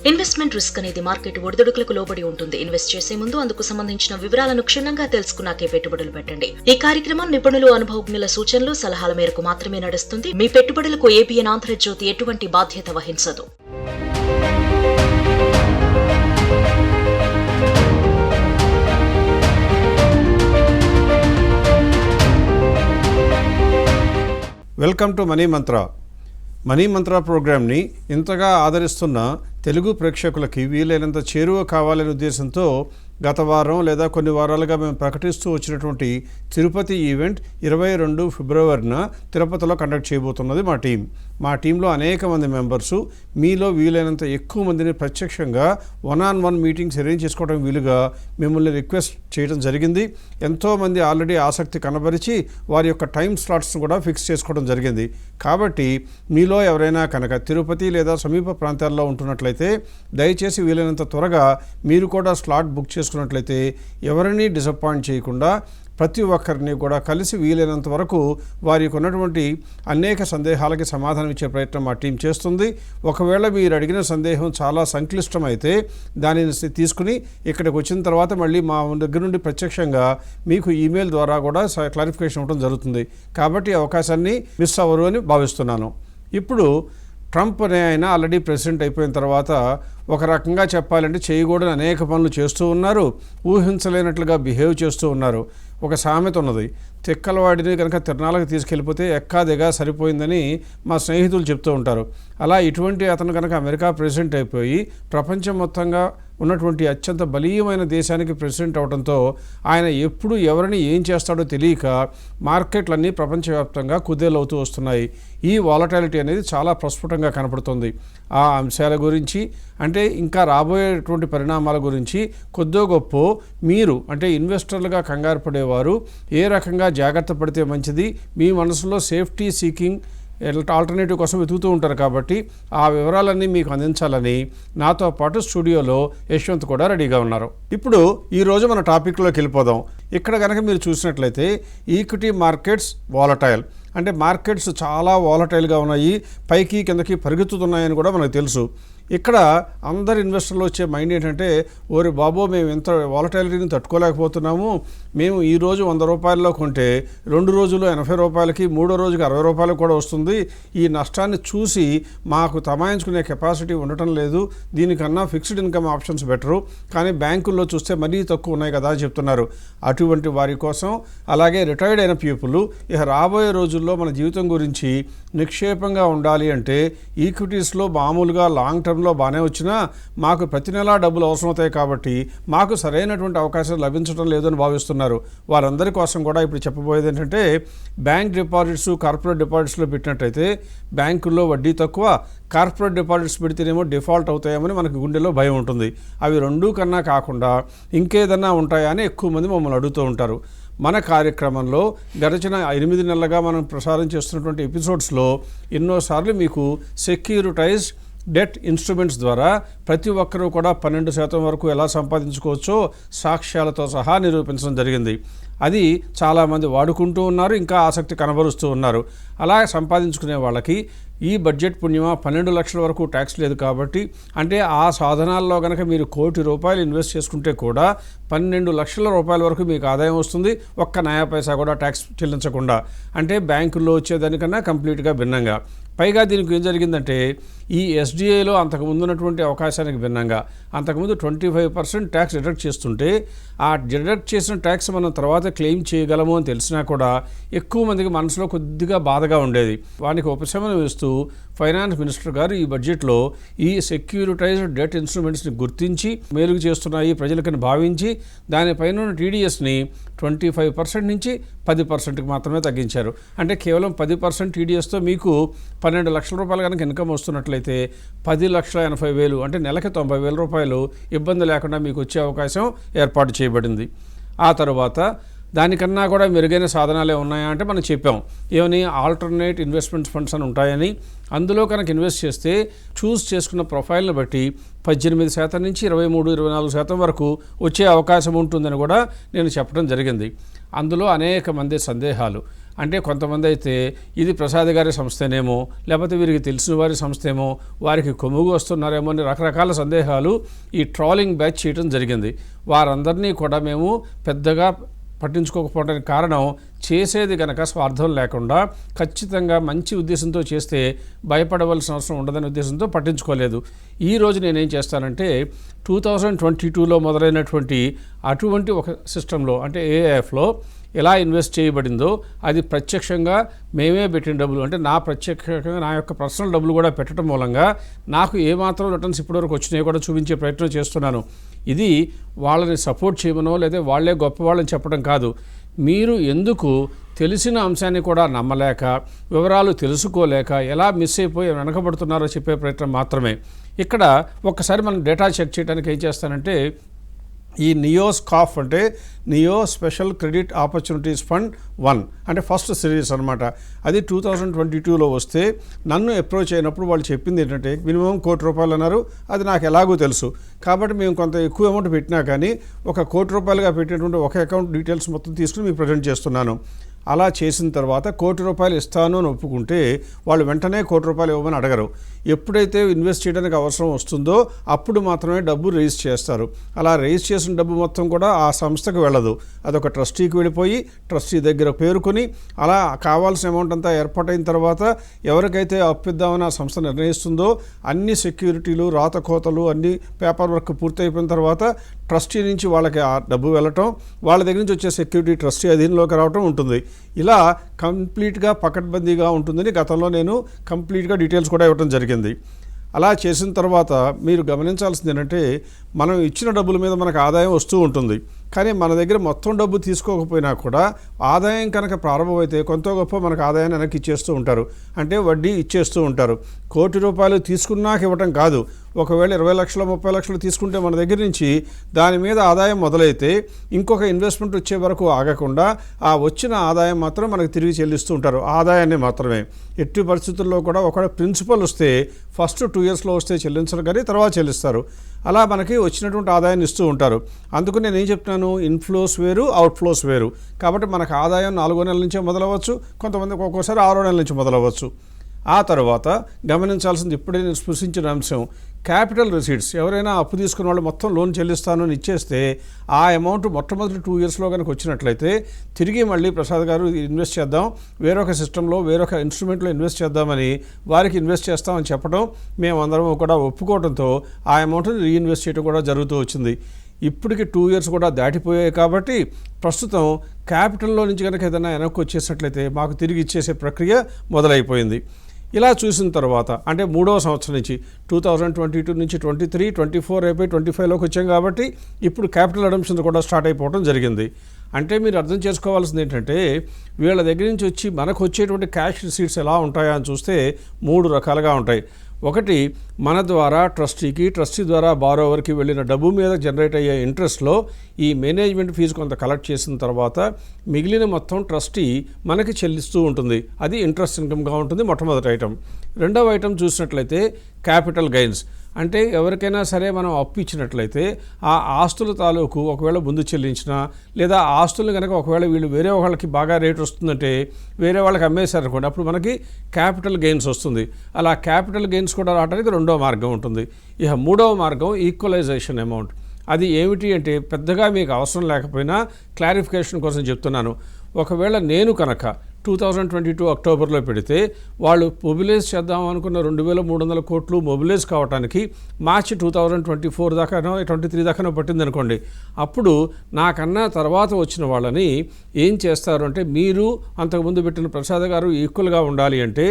Investment risk అనేది market ఒడిదుడుకులకు లోబడి ఉంటుంది. ఇన్వెస్ట్ చేసే ముందు అందుకు సంబంధించిన వివరాలను క్షుణ్ణంగా తెలుసుకున్నాకే పెట్టుబడులు పెట్టండి. ఈ కార్యక్రమం నిపుణులు, అనుభవజ్ఞుల సూచనలు, సలహాల మేరకు మాత్రమే నడుస్తుంది. మీ పెట్టుబడులకు ఏబిఎన్ ఆంధ్రజ్యోతి ఎటువంటి బాధ్యత వహించదు. వెల్కమ్ టు మనీ మంత్ర ప్రోగ్రామ్ని ఇంతగా ఆదరిస్తున్న తెలుగు ప్రేక్షకులకి వీలైనంత చేరువ కావాలనే ఉద్దేశంతో గత వారం లేదా కొన్ని వారాలుగా మేము ప్రకటిస్తూ వచ్చినటువంటి తిరుపతి ఈవెంట్ 22 ఫిబ్రవరిన తిరుపతిలో కండక్ట్ చేయబోతున్నది మా టీంలో అనేక మంది మెంబర్సు. మీలో వీలైనంత ఎక్కువ మందిని ప్రత్యక్షంగా 1-on-1 మీటింగ్స్ అరేంజ్ చేసుకోవడం వీలుగా మిమ్మల్ని రిక్వెస్ట్ చేయడం జరిగింది. ఎంతోమంది ఆల్రెడీ ఆసక్తి కనబరిచి వారి యొక్క టైం స్లాట్స్ను కూడా ఫిక్స్ చేసుకోవడం జరిగింది. కాబట్టి మీలో ఎవరైనా కనుక తిరుపతి లేదా సమీప ప్రాంతాల్లో ఉంటున్నట్లయితే దయచేసి వీలైనంత త్వరగా మీరు కూడా స్లాట్ బుక్ చేసుకున్నట్లయితే ఎవరిని డిసప్పాయింట్ చేయకుండా ప్రతి ఒక్కరిని కూడా కలిసి వీలైనంత వరకు వారికి ఉన్నటువంటి అనేక సందేహాలకి సమాధానం ఇచ్చే ప్రయత్నం మా టీం చేస్తుంది. ఒకవేళ మీరు అడిగిన సందేహం చాలా సంక్లిష్టమైతే దానిని తీసుకుని ఇక్కడికి వచ్చిన తర్వాత మళ్ళీ మా దగ్గర నుండి ప్రత్యక్షంగా మీకు ఈమెయిల్ ద్వారా కూడా క్లారిఫికేషన్ ఇవ్వడం జరుగుతుంది. కాబట్టి అవకాశాన్ని మిస్ అవ్వరు అని భావిస్తున్నాను. ఇప్పుడు ట్రంప్ అనే ఆయన ఆల్రెడీ ప్రెసిడెంట్ అయిపోయిన తర్వాత ఒక రకంగా చెప్పాలంటే చేయకూడని అనేక పనులు చేస్తూ ఉన్నారు, ఊహించలేనట్లుగా బిహేవ్ చేస్తూ ఉన్నారు. ఒక సామెత ఉన్నది, తిక్కలవాడిని కనుక తిరణాలకు తీసుకెళ్ళిపోతే ఎక్కాదిగా సరిపోయిందని మా స్నేహితులు చెప్తూ ఉంటారు. అలా ఇటువంటి అతను కనుక అమెరికా ప్రెసిడెంట్ అయిపోయి ప్రపంచం మొత్తంగా ఉన్నటువంటి అత్యంత బలీయమైన దేశానికి ప్రెసిడెంట్ అవడంతో ఆయన ఎప్పుడు ఎవరిని ఏం చేస్తాడో తెలియక మార్కెట్లన్నీ ప్రపంచవ్యాప్తంగా కుదేలవుతూ వస్తున్నాయి. ఈ వాలటాలిటీ అనేది చాలా ప్రస్ఫుటంగా కనపడుతుంది. ఆ అంశాల గురించి అంటే ఇంకా రాబోయేటువంటి పరిణామాల గురించి కొద్దో గొప్ప మీరు అంటే ఇన్వెస్టర్లుగా కంగారు పడేవారు ఏ రకంగా జాగ్రత్త పడితే మంచిది, మీ మనసులో సేఫ్టీ సీకింగ్ ఆల్టర్నేటివ్ కోసం వెతుకుతూ ఉంటారు. కాబట్టి ఆ వివరాలన్నీ మీకు అందించాలని నాతో పాటు స్టూడియోలో యశ్వంత్ కూడా రెడీగా ఉన్నారు. ఇప్పుడు ఈరోజు మన టాపిక్లోకి వెళ్ళిపోదాం. ఇక్కడ కనుక మీరు చూసినట్లయితే ఈక్విటీ మార్కెట్స్ వాలటైల్ అంటే మార్కెట్స్ చాలా వాలటైల్గా ఉన్నాయి, పైకి కిందకి పరిగెత్తుతున్నాయని కూడా మనకు తెలుసు. ఇక్కడ అందరు ఇన్వెస్టర్లు వచ్చే మైండ్ ఏంటంటే, ఓరి బాబో మేము ఎంత వాలటాలిటీని తట్టుకోలేకపోతున్నాము, మేము ఈరోజు 100 రూపాయల్లో కొంటే 2 రోజులు 80 రూపాయలకి, 3వ రోజుకి 60 రూపాయలకు కూడా వస్తుంది. ఈ నష్టాన్ని చూసి మాకు తమాయించుకునే కెపాసిటీ ఉండటం లేదు, దీనికన్నా ఫిక్స్డ్ ఇన్కమ్ ఆప్షన్స్ బెటరు, కానీ బ్యాంకుల్లో చూస్తే మరీ తక్కువ ఉన్నాయి కదా అని చెప్తున్నారు. అటువంటి వారి కోసం, అలాగే రిటైర్డ్ అయిన పీపుల్ ఇక రాబోయే రోజుల్లో మన జీవితం గురించి నిక్షేపంగా ఉండాలి అంటే ఈక్విటీస్లో మామూలుగా లాంగ్ టర్మ్లో బాగానే వచ్చినా మాకు ప్రతి నెలా డబ్బులు అవసరమవుతాయి కాబట్టి మాకు సరైనటువంటి అవకాశం లభించడం లేదని భావిస్తున్నారు. వారందరి కోసం కూడా ఇప్పుడు చెప్పబోయేది ఏంటంటే, బ్యాంక్ డిపాజిట్స్, కార్పొరేట్ డిపాజిట్స్లో పెట్టినట్టయితే బ్యాంకుల్లో వడ్డీ తక్కువ, కార్పొరేట్ డిపాజిట్స్ పెడితేనేమో డిఫాల్ట్ అవుతాయేమని మనకు గుండెలో భయం ఉంటుంది. అవి రెండూ కన్నా కాకుండా ఇంకేదన్నా ఉంటాయా అని ఎక్కువ మంది మమ్మల్ని అడుగుతూ ఉంటారు. మన కార్యక్రమంలో గడిచిన 8 నెలలుగా మనం ప్రసారం చేస్తున్నటువంటి ఎపిసోడ్స్లో ఎన్నోసార్లు మీకు సెక్యూరిటైజ్డ్ డెట్ ఇన్స్ట్రుమెంట్స్ ద్వారా ప్రతి ఒక్కరూ కూడా 12% వరకు ఎలా సంపాదించుకోవచ్చో సాక్ష్యాలతో సహా నిరూపించడం జరిగింది. అది చాలామంది వాడుకుంటూ ఉన్నారు, ఇంకా ఆసక్తి కనబరుస్తూ ఉన్నారు. అలా సంపాదించుకునే వాళ్ళకి ఈ బడ్జెట్ పుణ్యమా 12 లక్షల వరకు ట్యాక్స్ లేదు కాబట్టి, అంటే ఆ సాధనాల్లో కనుక మీరు ₹1 కోటి ఇన్వెస్ట్ చేసుకుంటే కూడా 12 లక్షల రూపాయల వరకు మీకు ఆదాయం వస్తుంది, ఒక్క నయా పైసా కూడా ట్యాక్స్ చెల్లించకుండా. అంటే బ్యాంకుల్లో వచ్చేదానికన్నా కంప్లీట్గా భిన్నంగా. పైగా దీనికి ఏం జరిగిందంటే, ఈ ఎస్డిఐలో అంతకుముందు ఉన్నటువంటి అవకాశానికి భిన్నంగా అంతకుముందు 25% ట్యాక్స్ డిడక్ట్ చేస్తుంటే, ఆ డిడక్ట్ చేసిన ట్యాక్స్ మనం తర్వాత క్లెయిమ్ చేయగలము అని తెలిసినా కూడా ఎక్కువ మందికి మనసులో కొద్దిగా బాధగా ఉండేది. వానికి ఉపశమనం ఇస్తూ ఫైనాన్స్ మినిస్టర్ గారు ఈ బడ్జెట్లో ఈ సెక్యూరిటైజ్డ్ డెట్ ఇన్స్ట్రుమెంట్స్ని గుర్తించి మేలుగు చేస్తున్నాయి ప్రజలకని భావించి దానిపైన టీడీఎస్ని 25% నుంచి 10%కి మాత్రమే తగ్గించారు. అంటే కేవలం 10% టీడీఎస్తో మీకు 12 లక్షల రూపాయలు కనుక ఇన్కమ్ వస్తున్నట్లయితే 10,80,000 అంటే నెలకి 90,000 రూపాయలు ఇబ్బంది లేకుండా మీకు వచ్చే అవకాశం ఏర్పాటు చేయబడింది. ఆ తర్వాత దానికన్నా కూడా మెరుగైన సాధనాలే ఉన్నాయా అంటే మనం చెప్పాం. ఏమని, ఆల్టర్నేట్ ఇన్వెస్ట్మెంట్ ఫండ్స్ అని ఉంటాయని. అందులో కనుక ఇన్వెస్ట్ చేస్తే చూస్ చేసుకున్న ప్రొఫైల్ని బట్టి 18% నుంచి 23-24% వరకు వచ్చే అవకాశం ఉంటుందని కూడా నేను చెప్పడం జరిగింది. అందులో అనేక మంది సందేహాలు. అంటే కొంతమంది అయితే ఇది ప్రసాద్ గారి సంస్థనేమో, లేకపోతే వీరికి తెలిసిన వారి సంస్థేమో, వారికి కొమ్ముగు వస్తున్నారేమో అని రకరకాల సందేహాలు ఈ ట్రాలింగ్ బ్యాచ్ చేయడం జరిగింది. వారందరినీ కూడా మేము పెద్దగా పట్టించుకోకపోవడానికి కారణం, చేసేది గనక స్వార్థం లేకుండా ఖచ్చితంగా మంచి ఉద్దేశంతో చేస్తే భయపడవలసిన అవసరం ఉండదనే ఉద్దేశంతో పట్టించుకోలేదు. ఈరోజు నేనేం చేస్తానంటే 2022లో మొదలైనటువంటి అటువంటి ఒక సిస్టంలో, అంటే ఏఐఎఫ్లో ఎలా ఇన్వెస్ట్ చేయబడిందో అది ప్రత్యక్షంగా మేమే పెట్టిన డబ్బులు, అంటే ప్రత్యక్షంగా నా యొక్క పర్సనల్ డబ్బులు కూడా పెట్టడం మూలంగా నాకు ఏమాత్రం రిటర్న్స్ ఇప్పటివరకు వచ్చినాయో కూడా చూపించే ప్రయత్నం చేస్తున్నాను. ఇది వాళ్ళని సపోర్ట్ చేయమనో లేదా వాళ్ళే గొప్పవాళ్ళని చెప్పడం కాదు. మీరు ఎందుకు తెలిసిన అంశాన్ని కూడా నమ్మలేక, వివరాలు తెలుసుకోలేక ఎలా మిస్ అయిపోయి వెనకబడుతున్నారో చెప్పే ప్రయత్నం మాత్రమే. ఇక్కడ ఒక్కసారి మనం డేటా చెక్ చేయడానికి ఏం చేస్తానంటే, ఈ నియోస్కాఫ్ అంటే neo special credit opportunities fund 1 అంటే ఫస్ట్ సిరీస్ అనమాట. అది 2022లో వస్తే నన్ను అప్రోచ్ అయినప్పుడు వాళ్ళు చెప్పింది ఏంటంటే మినిమం ₹1,00,00,000 అన్నారు. అది నాకు ఎలాగో తెలుసు కాబట్టి మేము కొంత ఎక్కువ అమౌంట్ పెట్టినా కానీ ₹1,00,00,000గా పెట్టినటువంటి ఒక అకౌంట్ డీటెయిల్స్ మొత్తం తీసుకుని మీకు ప్రజెంట్ చేస్తున్నాను. అలా చేసిన తర్వాత ₹1,00,00,000 ఇస్తాను అని ఒప్పుకుంటే వాళ్ళు వెంటనే ₹1,00,00,000 ఇవ్వమని అడగరు. ఎప్పుడైతే ఇన్వెస్ట్ చేయడానికి అవసరం వస్తుందో అప్పుడు మాత్రమే డబ్బు రేజ్ చేస్తారు. అలా రేజ్ చేసిన డబ్బు మొత్తం కూడా ఆ సంస్థకు వెళ్ళదు, అదొక ట్రస్టీకి వెళ్ళిపోయి ట్రస్టీ దగ్గర పేరుకొని అలా కావాల్సిన అమౌంట్ అంతా ఏర్పాటైన తర్వాత ఎవరికైతే అప్పిద్దామని ఆ సంస్థ నిర్ణయిస్తుందో అన్ని సెక్యూరిటీలు, రాతకోతలు, అన్ని పేపర్ వర్క్ పూర్తయిపోయిన తర్వాత ట్రస్టీ నుంచి వాళ్ళకి ఆ డబ్బు వెళ్ళటం, వాళ్ళ దగ్గర నుంచి వచ్చే సెక్యూరిటీ ట్రస్టీ అధీనంలోకి రావటం ఉంటుంది. ఇలా కంప్లీట్గా పకడ్బందీగా ఉంటుందని గతంలో నేను కంప్లీట్గా డీటెయిల్స్ కూడా ఇవ్వడం జరిగింది. అలా చేసిన తర్వాత మీరు గమనించాల్సింది ఏంటంటే, మనం ఇచ్చిన డబ్బుల మీద మనకు ఆదాయం వస్తూ ఉంటుంది. కానీ మన దగ్గర మొత్తం డబ్బు తీసుకోకపోయినా కూడా ఆదాయం కనుక ప్రారంభమైతే కొంత గొప్ప మనకు ఆదాయాన్ని వెనక్కి ఇచ్చేస్తూ ఉంటారు, అంటే వడ్డీ ఇచ్చేస్తూ ఉంటారు. ₹1,00,00,000 తీసుకున్నాక ఇవ్వటం కాదు. ఒకవేళ 20 లక్షలు 30 లక్షలు తీసుకుంటే మన దగ్గర నుంచి దాని మీద ఆదాయం మొదలైతే ఇంకొక ఇన్వెస్ట్మెంట్ వచ్చే వరకు ఆగకుండా ఆ వచ్చిన ఆదాయం మాత్రం మనకు తిరిగి చెల్లిస్తూ ఉంటారు. ఆదాయాన్ని మాత్రమే. ఎట్టి పరిస్థితుల్లో కూడా ఒక ప్రిన్సిపల్ వస్తే ఫస్ట్ 2 ఇయర్స్లో వస్తే చెల్లించరు, కానీ తర్వాత చెల్లిస్తారు. అలా మనకి వచ్చినటువంటి ఆదాయాన్ని ఇస్తూ ఉంటారు. అందుకు నేను ఏం చెప్తున్నాను, ఇన్ఫ్లోస్ వేరు, అవుట్ఫ్లోస్ వేరు. కాబట్టి మనకు ఆదాయం 4 నెలల నుంచే మొదలవచ్చు, కొంతమందికి ఒక్కోసారి 6 నెలల నుంచి మొదలవచ్చు. ఆ తర్వాత గమనించాల్సింది ఇప్పుడే నేను స్పృశించిన అంశం, క్యాపిటల్ రిసీట్స్. ఎవరైనా అప్పు తీసుకున్న వాళ్ళు మొత్తం లోన్ చెల్లిస్తాను అని ఇచ్చేస్తే ఆ అమౌంట్ మొట్టమొదటి 2 ఇయర్స్లో కనుక వచ్చినట్లయితే తిరిగి మళ్ళీ ప్రసాద్ గారు ఇన్వెస్ట్ చేద్దాం, వేరొక సిస్టంలో వేరొక ఇన్స్ట్రుమెంట్లో ఇన్వెస్ట్ చేద్దామని వారికి ఇన్వెస్ట్ చేస్తామని చెప్పడం, మేమందరం కూడా ఒప్పుకోవడంతో ఆ అమౌంట్ని రీఇన్వెస్ట్ చేయడం కూడా జరుగుతూ వచ్చింది. ఇప్పటికి 2 ఇయర్స్ కూడా దాటిపోయాయి కాబట్టి ప్రస్తుతం క్యాపిటల్లో నుంచి కనుక ఏదైనా వెనక్కి వచ్చేసినట్లయితే మాకు తిరిగి ఇచ్చేసే ప్రక్రియ మొదలైపోయింది. ఇలా చూసిన తర్వాత అంటే 3వ సంవత్సరం నుంచి 2022 నుంచి 23, 24 అయిపోయి 25లోకి వచ్చాం కాబట్టి ఇప్పుడు క్యాపిటల్ అడమ్షన్ కూడా స్టార్ట్ అయిపోవడం జరిగింది. అంటే మీరు అర్థం చేసుకోవాల్సింది ఏంటంటే, వీళ్ళ దగ్గర నుంచి వచ్చి మనకు వచ్చేటువంటి క్యాష్ రిసీట్స్ ఎలా ఉంటాయా అని చూస్తే 3 రకాలుగా ఉంటాయి. ఒకటి, మన ద్వారా ట్రస్టీకి, ట్రస్టీ ద్వారా బారోవర్కి వెళ్ళిన డబ్బు మీద జనరేట్ అయ్యే ఇంట్రెస్ట్లో ఈ మేనేజ్మెంట్ ఫీజు కొంత కలెక్ట్ చేసిన తర్వాత మిగిలిన మొత్తం ట్రస్టీ మనకి చెల్లిస్తూ ఉంటుంది. అది ఇంట్రెస్ట్ ఇన్కమ్గా ఉంటుంది, మొట్టమొదటి ఐటమ్. రెండవ ఐటమ్ చూసినట్లయితే క్యాపిటల్ గెయిన్స్. అంటే ఎవరికైనా సరే మనం అప్పు ఇచ్చినట్లయితే ఆ ఆస్తుల తాలూకు ఒకవేళ ముందు చెల్లించినా, లేదా ఆస్తులు కనుక ఒకవేళ వీళ్ళు వేరే వాళ్ళకి బాగా రేట్ వస్తుందంటే వేరే వాళ్ళకి అమ్మేశారనుకోండి, అప్పుడు మనకి క్యాపిటల్ గెయిన్స్ వస్తుంది. అలా క్యాపిటల్ గెయిన్స్ కూడా రావడానికి రెండో మార్గం ఉంటుంది. ఇక 3వ మార్గం ఈక్వలైజేషన్ అమౌంట్. అది ఏమిటి అంటే పెద్దగా మీకు అవసరం లేకపోయినా క్లారిఫికేషన్ కోసం చెప్తున్నాను. ఒకవేళ నేను కనుక 2022 అక్టోబర్లో పెడితే వాళ్ళు మొబిలైజ్ చేద్దాం అనుకున్న 2,300 కోట్లు మొబిలైజ్ కావడానికి మార్చి 2024 దాకానో 23 దాకానో పట్టింది అనుకోండి. అప్పుడు నాకన్నా తర్వాత వచ్చిన వాళ్ళని ఏం చేస్తారు అంటే, మీరు అంతకుముందు పెట్టిన ప్రసాద్ గారు ఈక్వల్గా ఉండాలి అంటే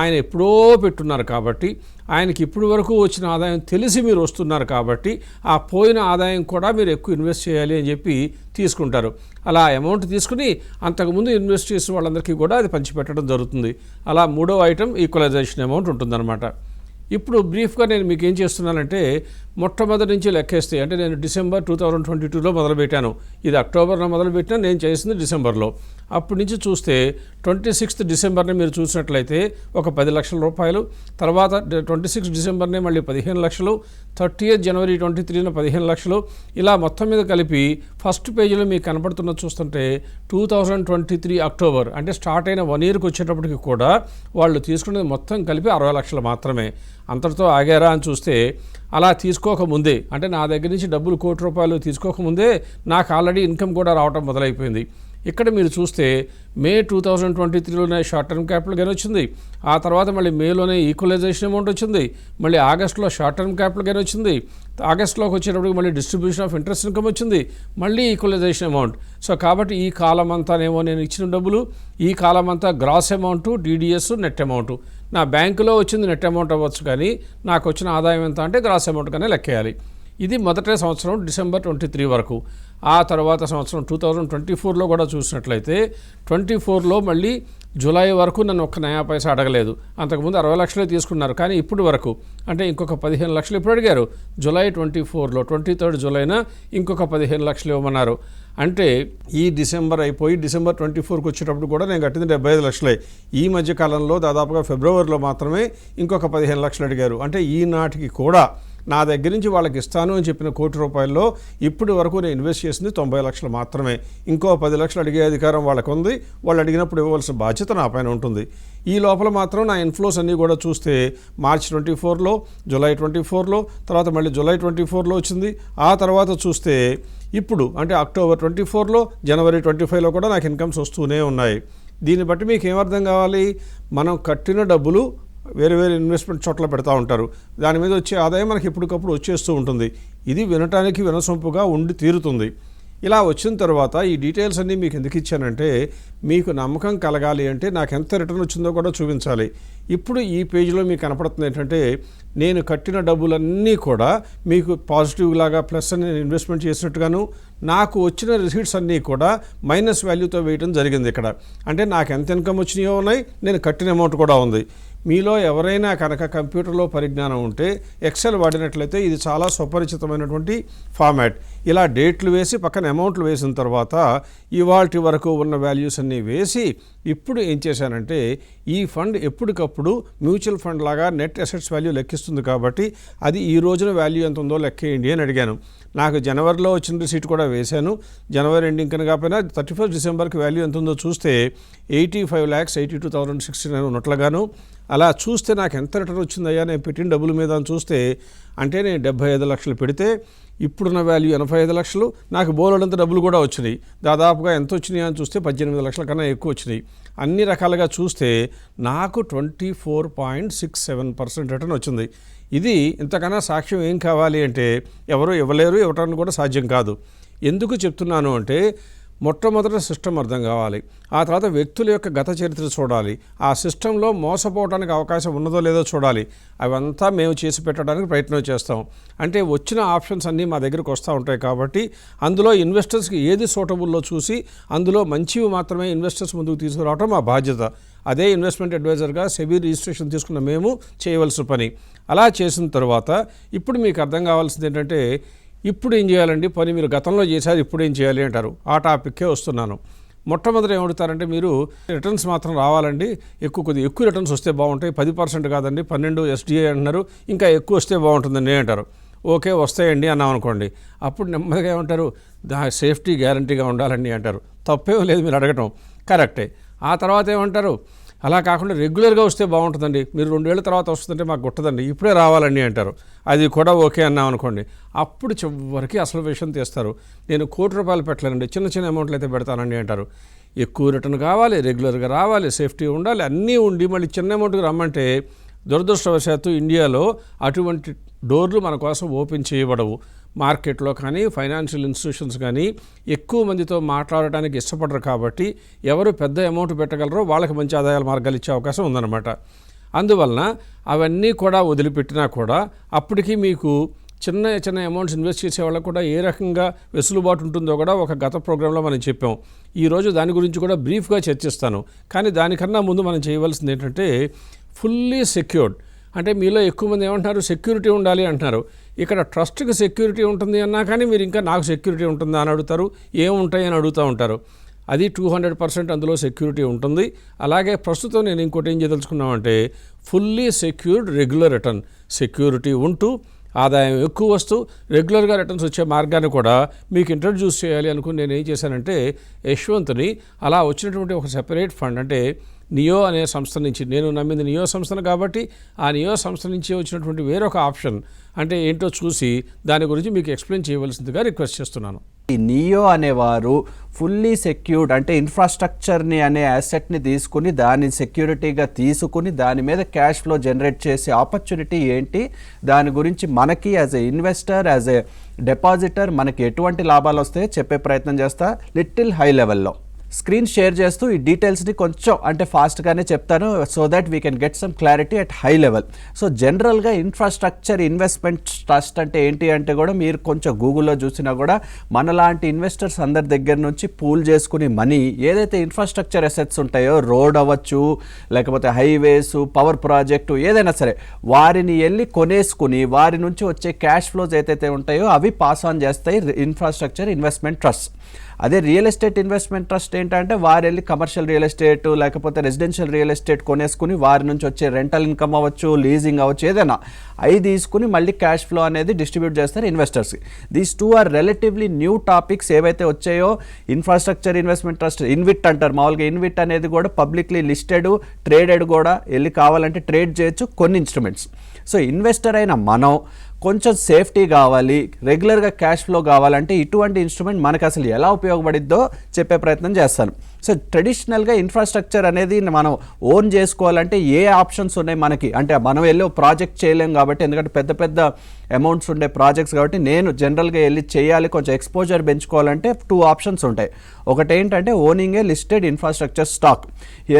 ఆయన ఎప్పుడో పెట్టున్నారు కాబట్టి, ఆయనకి ఇప్పుడు వరకు వచ్చిన ఆదాయం తెలిసి మీరు వస్తున్నారు కాబట్టి ఆ పోయిన ఆదాయం కూడా మీరు ఎక్కువ ఇన్వెస్ట్ చేయాలి అని చెప్పి తీసుకుంటారు. అలా అమౌంట్ తీసుకుని అంతకుముందు ఇన్వెస్ట్ చేసిన వాళ్ళందరికీ కూడా అది పంచిపెట్టడం జరుగుతుంది. అలా 3వ ఐటమ్ ఈక్వలైజేషన్ అమౌంట్ ఉంటుందన్నమాట. ఇప్పుడు బ్రీఫ్గా నేను మీకు ఏం చేస్తున్నానంటే మొట్టమొదటి నుంచి లెక్కేస్తే అంటే నేను డిసెంబర్ 2022లో మొదలుపెట్టాను. ఇది అక్టోబర్లో మొదలుపెట్టినా నేను చేసింది డిసెంబర్లో. అప్పటి నుంచి చూస్తే 26 డిసెంబర్ని మీరు చూసినట్లయితే ఒక 10 లక్షల రూపాయలు, తర్వాత 26 డిసెంబర్నే మళ్ళీ 15 లక్షలు, 30th జనవరి 23న 15 లక్షలు, ఇలా మొత్తం మీద కలిపి ఫస్ట్ పేజీలో మీకు కనపడుతున్న చూస్తుంటే 2023 అక్టోబర్ అంటే స్టార్ట్ అయిన 1 yearకి వచ్చేటప్పటికి కూడా వాళ్ళు తీసుకునేది మొత్తం కలిపి 60 లక్షలు మాత్రమే. అంతటితో ఆగారా అని చూస్తే అలా తీసుకోకముందే అంటే నా దగ్గర నుంచి డబ్బులు ₹1,00,00,000 తీసుకోకముందే నాకు ఆల్రెడీ ఇన్కమ్ కూడా రావటం మొదలైపోయింది. ఇక్కడ మీరు చూస్తే మే 2023లోనే షార్ట్ టర్మ్ క్యాపిటల్ గెయిన్ వచ్చింది, ఆ తర్వాత మళ్ళీ మేలోనే ఈక్వలైజేషన్ అమౌంట్ వచ్చింది, మళ్ళీ ఆగస్టులో షార్ట్ టర్మ్ క్యాపిటల్ గెయిన్ వచ్చింది, ఆగస్టులోకి వచ్చేటప్పటికి మళ్ళీ డిస్ట్రిబ్యూషన్ ఆఫ్ ఇంట్రెస్ట్ ఇన్కమ్ వచ్చింది, మళ్ళీ ఈక్వలైజేషన్ అమౌంట్. సో కాబట్టి ఈ కాలం అంతానేమో నేను ఇచ్చిన డబ్బులు, ఈ కాలం అంతా gross amount, TDS, net amount. నా బ్యాంకులో వచ్చింది నెట్ అమౌంట్ అవ్వచ్చు, కానీ నాకు వచ్చిన ఆదాయం ఎంత అంటే గ్రాస్ అమౌంట్ కానీ లెక్కేయాలి. ఇది మొదటి సంవత్సరం డిసెంబర్ 23 వరకు. ఆ తర్వాత సంవత్సరం 2024లో కూడా చూసినట్లయితే 24లో మళ్ళీ జూలై వరకు నన్ను ఒక్క నయా పైసా అడగలేదు. అంతకుముందు 60 లక్షలే తీసుకున్నారు, కానీ ఇప్పుడు వరకు అంటే ఇంకొక 15 లక్షలు ఇప్పుడు అడిగారు. జూలై 24లో 23rd జూలైన ఇంకొక 15 లక్షలు ఇవ్వమన్నారు. అంటే ఈ డిసెంబర్ అయిపోయి డిసెంబర్ 24కి వచ్చేటప్పుడు కూడా నేను కట్టింది 75 లక్షలే. ఈ మధ్యకాలంలో దాదాపుగా ఫిబ్రవరిలో మాత్రమే ఇంకొక 15 లక్షలు అడిగారు. అంటే ఈనాటికి కూడా నా దగ్గర నుంచి వాళ్ళకి ఇస్తాను అని చెప్పిన ₹1,00,00,000 ఇప్పటి వరకు నేను ఇన్వెస్ట్ చేసింది 90 లక్షలు మాత్రమే. ఇంకో 10 లక్షలు అడిగే అధికారం వాళ్ళకు ఉంది, వాళ్ళు అడిగినప్పుడు ఇవ్వవలసిన బాధ్యత నా పైన ఉంటుంది. ఈ లోపల మాత్రం నా ఇన్ఫ్లోస్ అన్నీ కూడా చూస్తే మార్చ్ 24లో, జూలై 24లో, తర్వాత మళ్ళీ జూలై 24లో వచ్చింది. ఆ తర్వాత చూస్తే ఇప్పుడు అంటే అక్టోబర్ 24లో, జనవరి 25లో కూడా నాకు ఇన్కమ్స్ వస్తూనే ఉన్నాయి. దీన్ని బట్టి మీకు ఏమర్థం కావాలి, మనం కట్టిన డబ్బులు వేరే వేరే ఇన్వెస్ట్మెంట్ చోట్ల పెడతా ఉంటారు, దాని మీద వచ్చే ఆదాయం మనకి ఎప్పటికప్పుడు వచ్చేస్తూ ఉంటుంది. ఇది వినటానికి వినసొంపుగా ఉండి తీరుతుంది. ఇలా వచ్చిన తర్వాత ఈ డీటెయిల్స్ అన్నీ మీకు ఎందుకు ఇచ్చానంటే మీకు నమ్మకం కలగాలి అంటే నాకు ఎంత రిటర్న్ వచ్చిందో కూడా చూపించాలి. ఇప్పుడు ఈ పేజీలో మీకు కనపడుతుంది ఏంటంటే నేను కట్టిన డబ్బులన్నీ కూడా మీకు పాజిటివ్ లాగా ప్లస్ అని నేను ఇన్వెస్ట్మెంట్ చేసినట్టుగాను, నాకు వచ్చిన రిసీట్స్ అన్నీ కూడా మైనస్ వాల్యూతో వేయడం జరిగింది ఇక్కడ. అంటే నాకు ఎంత ఇన్కమ్ వచ్చినాయో ఉన్నాయి, నేను కట్టిన అమౌంట్ కూడా ఉంది. మీలో ఎవరైనా కనుక కంప్యూటర్లో పరిజ్ఞానం ఉంటే ఎక్సెల్ వాడినట్లయితే ఇది చాలా సుపరిచితమైనటువంటి ఫార్మాట్. ఇలా డేట్లు వేసి పక్కన అమౌంట్లు వేసిన తర్వాత ఇవాల్టి వరకు ఉన్న వాల్యూస్ అన్నీ వేసి ఇప్పుడు ఏం చేశానంటే ఈ ఫండ్ ఎప్పటికప్పుడు మ్యూచువల్ ఫండ్ లాగా నెట్ అసెట్స్ వాల్యూ లెక్కిస్తుంది కాబట్టి అది ఈ రోజున వాల్యూ ఎంత ఉందో లెక్కేయండి అని అడిగాను. నాకు జనవరిలో వచ్చిన రిసీట్ కూడా వేశాను. జనవరి ఎండింగ్ కనుక కాకపోయినా 31 డిసెంబర్కి వాల్యూ ఎంత ఉందో చూస్తే 85,82,069 ఉన్నట్లుగాను. అలా చూస్తే నాకు ఎంత రిటర్న్ వచ్చిందయ్యా నేను పెట్టిన డబ్బుల మీద అని చూస్తే అంటే నేను 75 లక్షలు పెడితే ఇప్పుడున్న వాల్యూ 85 లక్షలు, నాకు బోలెడంత డబ్బులు కూడా వచ్చినాయి. దాదాపుగా ఎంత వచ్చినాయి అని చూస్తే 18 లక్షల కన్నా ఎక్కువ వచ్చినాయి. అన్ని రకాలుగా చూస్తే నాకు 24.67% రిటర్న్ వచ్చింది. ఇది ఇంతకన్నా సాక్ష్యం ఏం కావాలి అంటే ఎవరు ఇవ్వలేరు, ఇవ్వటానికి కూడా సాధ్యం కాదు. ఎందుకు చెప్తున్నాను అంటే మొట్టమొదట సిస్టమ్ అర్థం కావాలి, ఆ తర్వాత వ్యక్తుల యొక్క గత చరిత్ర చూడాలి, ఆ సిస్టంలో మోసపోవడానికి అవకాశం ఉన్నదో లేదో చూడాలి. అవంతా మేము చేసి పెట్టడానికి ప్రయత్నం చేస్తాం. అంటే వచ్చిన ఆప్షన్స్ అన్నీ మా దగ్గరికి వస్తూ ఉంటాయి కాబట్టి అందులో ఇన్వెస్టర్స్కి ఏది సూటబుల్లో చూసి అందులో మంచివి మాత్రమే ఇన్వెస్టర్స్ ముందుకు తీసుకురావడం మా బాధ్యత. అదే ఇన్వెస్ట్మెంట్ అడ్వైజర్గా సెబీ రిజిస్ట్రేషన్ తీసుకున్న మేము చేయవలసిన పని. అలా చేసిన తర్వాత ఇప్పుడు మీకు అర్థం కావాల్సింది ఏంటంటే ఇప్పుడు ఏం చేయాలండి పని, మీరు గతంలో చేశారు ఇప్పుడు ఏం చేయాలి అంటారు. ఆ టాపిక్కే వస్తున్నాను. మొట్టమొదటి ఏమడుగుతారంటే మీరు రిటర్న్స్ మాత్రం రావాలండి, కొద్దిగా ఎక్కువ రిటర్న్స్ వస్తే బాగుంటాయి, 10% కాదండి 12 SDI అంటున్నారు, ఇంకా ఎక్కువ వస్తే బాగుంటుందండి అంటారు. ఓకే వస్తాయండి అన్నాం అనుకోండి, అప్పుడు నెమ్మదిగా ఏమంటారు సేఫ్టీ గ్యారంటీగా ఉండాలండి అంటారు. తప్పేం లేదు మీరు అడగటం, కరెక్టే. ఆ తర్వాత ఏమంటారు అలా కాకుండా రెగ్యులర్గా వస్తే బాగుంటుందండి, మీరు 2 ఏళ్ళ తర్వాత వస్తుందంటే మాకు గుట్టదండి, ఇప్పుడే రావాలండి అంటారు. అది కూడా ఓకే అన్నాం అనుకోండి, అప్పుడు చివరికి అసలు విషయం తీస్తారు. నేను ₹1,00,00,000 పెట్టలేనండి, చిన్న చిన్న అమౌంట్లు అయితే పెడతానండి అంటారు. ఎక్కువ రిటర్న్ కావాలి, రెగ్యులర్గా రావాలి, సేఫ్టీ ఉండాలి, అన్నీ ఉండి మళ్ళీ చిన్న అమౌంట్కి రమ్మంటే దురదృష్టవశాత్తు ఇండియాలో అటువంటి డోర్లు మన కోసం ఓపెన్ చేయబడవు. మార్కెట్లో కానీ ఫైనాన్షియల్ ఇన్స్టిట్యూషన్స్ కానీ ఎక్కువ మందితో మాట్లాడటానికి ఇష్టపడరు కాబట్టి ఎవరు పెద్ద అమౌంట్ పెట్టగలరో వాళ్ళకి మంచి ఆదాయాల మార్గాలు ఇచ్చే అవకాశం ఉందన్నమాట. అందువలన అవన్నీ కూడా వదిలిపెట్టినా కూడా అప్పటికి మీకు చిన్న చిన్న అమౌంట్స్ ఇన్వెస్ట్ చేసే వాళ్ళకు కూడా ఏ రకంగా వెసులుబాటు ఉంటుందో కూడా ఒక గత ప్రోగ్రాంలో మనం చెప్పాం. ఈరోజు దాని గురించి కూడా బ్రీఫ్గా చర్చిస్తాను. కానీ దానికన్నా ముందు మనం చేయవలసింది ఏంటంటే ఫుల్లీ సెక్యూర్డ్ అంటే మీలో ఎక్కువ మంది ఏమంటున్నారు, సెక్యూరిటీ ఉండాలి అంటున్నారు. ఇక్కడ ట్రస్ట్కి సెక్యూరిటీ ఉంటుంది అన్నా కానీ మీరు ఇంకా నాకు సెక్యూరిటీ ఉంటుందా అని అడుగుతారు, ఏముంటాయి అని అడుగుతూ ఉంటారు. అది 200% అందులో సెక్యూరిటీ ఉంటుంది. అలాగే ప్రస్తుతం నేను ఇంకోటి ఏం చేయదలుచుకున్నామంటే fully secured regular return, security ఉంటూ ఆదాయం ఎక్కువ వస్తూ రెగ్యులర్గా రిటర్న్స్ వచ్చే మార్గాన్ని కూడా మీకు ఇంట్రడ్యూస్ చేయాలి అనుకుని నేను ఏం చేశానంటే యశ్వంత్ని అలా వచ్చినటువంటి ఒక సెపరేట్ ఫండ్, అంటే నియో అనే సంస్థ నుంచి, నేను నమ్మింది నియో సంస్థను కాబట్టి ఆ నియో సంస్థ నుంచి వచ్చినటువంటి వేరొక ఆప్షన్ అంటే ఏంటో చూసి దాని గురించి మీకు ఎక్స్ప్లెయిన్ చేయవలసిందిగా రిక్వెస్ట్ చేస్తున్నాను. ఈ నియో అనేవారు ఫుల్లీ సెక్యూర్డ్ అంటే ఇన్ఫ్రాస్ట్రక్చర్ని అనే యాసెట్ని తీసుకుని దాన్ని సెక్యూరిటీగా తీసుకుని దాని మీద క్యాష్ ఫ్లో జనరేట్ చేసే ఆపర్చునిటీ ఏంటి, దాని గురించి మనకి as a investor, as a depositor మనకి ఎటువంటి లాభాలు వస్తాయో చెప్పే ప్రయత్నం చేస్తా లిటిల్ హై లెవెల్లో. స్క్రీన్ షేర్ చేస్తూ ఈ డీటెయిల్స్ని కొంచెం అంటే ఫాస్ట్గానే చెప్తాను, so that we can get some clarity at high level. So జనరల్గా ఇన్ఫ్రాస్ట్రక్చర్ ఇన్వెస్ట్మెంట్ ట్రస్ట్ అంటే ఏంటి అంటే కూడా మీరు కొంచెం గూగుల్లో చూసినా కూడా మనలాంటి ఇన్వెస్టర్స్ అందరి దగ్గర నుంచి పూల్ చేసుకుని మనీ ఏదైతే ఇన్ఫ్రాస్ట్రక్చర్ అసెట్స్ ఉంటాయో, రోడ్ అవ్వచ్చు లేకపోతే హైవేస్, పవర్ ప్రాజెక్టు ఏదైనా సరే, వారిని వెళ్ళి కొనేసుకుని వారి నుంచి వచ్చే క్యాష్ ఫ్లోస్ ఏదైతే ఉంటాయో అవి పాస్ ఆన్ చేస్తాయి ఇన్ఫ్రాస్ట్రక్చర్ ఇన్వెస్ట్మెంట్ ట్రస్ట్. అదే రియల్ ఎస్టేట్ ఇన్వెస్ట్మెంట్ ట్రస్ట్ ఏంటంటే వారు వెళ్ళి కమర్షియల్ రియల్ ఎస్టేట్ లేకపోతే రెసిడెన్షియల్ రియల్ ఎస్టేట్ కొనేసుకుని వారి నుంచి వచ్చే రెంటల్ ఇన్కమ్ అవ్వచ్చు, లీజింగ్ అవ్వచ్చు, ఏదైనా అవి తీసుకుని మళ్ళీ క్యాష్ ఫ్లో అనేది డిస్ట్రిబ్యూట్ చేస్తారు ఇన్వెస్టర్స్కి. These two are relatively new topics ఏవైతే వచ్చాయో. ఇన్ఫ్రాస్ట్రక్చర్ ఇన్వెస్ట్మెంట్ ట్రస్ట్ ఇన్విట్ అంటారు మామూలుగా. ఇన్విట్ అనేది కూడా పబ్లిక్లీ లిస్టెడ్, ట్రేడెడ్ కూడా, వెళ్ళి కావాలంటే ట్రేడ్ చేయొచ్చు కొన్ని ఇన్స్ట్రుమెంట్స్. సో ఇన్వెస్టర్ అయిన మనం కొంచెం సేఫ్టీ కావాలి, రెగ్యులర్గా క్యాష్ ఫ్లో కావాలంటే ఇటువంటి ఇన్స్ట్రుమెంట్ మనకు అసలు ఎలా ఉపయోగపడిద్దో చెప్పే ప్రయత్నం చేస్తాను. సో ట్రెడిషనల్గా ఇన్ఫ్రాస్ట్రక్చర్ అనేది మనం ఓన్ చేసుకోవాలంటే ఏ ఆప్షన్స్ ఉన్నాయి మనకి, అంటే మనం వెళ్ళి ప్రాజెక్ట్ చేయలేం కాబట్టి, ఎందుకంటే పెద్ద పెద్ద అమౌంట్స్ ఉండే ప్రాజెక్ట్స్ కాబట్టి నేను జనరల్గా వెళ్ళి చేయాలి, కొంచెం ఎక్స్పోజర్ పెంచుకోవాలంటే 2 ఆప్షన్స్ ఉంటాయి. ఒకటి ఏంటంటే ఓనింగ్ ఏ లిస్టెడ్ ఇన్ఫ్రాస్ట్రక్చర్ స్టాక్,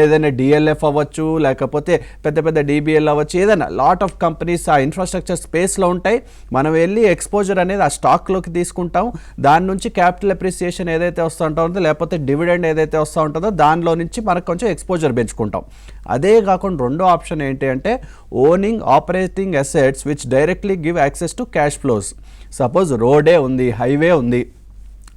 ఏదైనా డిఎల్ఎఫ్ అవ్వచ్చు లేకపోతే పెద్ద పెద్ద డిబిఎల్ అవ్వచ్చు, ఏదైనా లాట్ ఆఫ్ కంపెనీస్ ఆ ఇన్ఫ్రాస్ట్రక్చర్ స్పేస్లో ఉంటాయి. మనం వెళ్ళి ఎక్స్పోజర్ అనేది ఆ స్టాక్లోకి తీసుకుంటాం, దాని నుంచి క్యాపిటల్ అప్రిసియేషన్ ఏదైతే వస్తూ ఉంటుందో లేకపోతే డివిడెండ్ ఏదైతే వస్తూ ఉంటుందో దానిలో నుంచి మనకు కొంచెం ఎక్స్పోజర్ పెంచుకుంటాం. అదే కాకుండా రెండో ఆప్షన్ ఏంటి అంటే owning operating assets which directly give access to cash flows. Suppose రోడే ఉంది, హైవే ఉంది,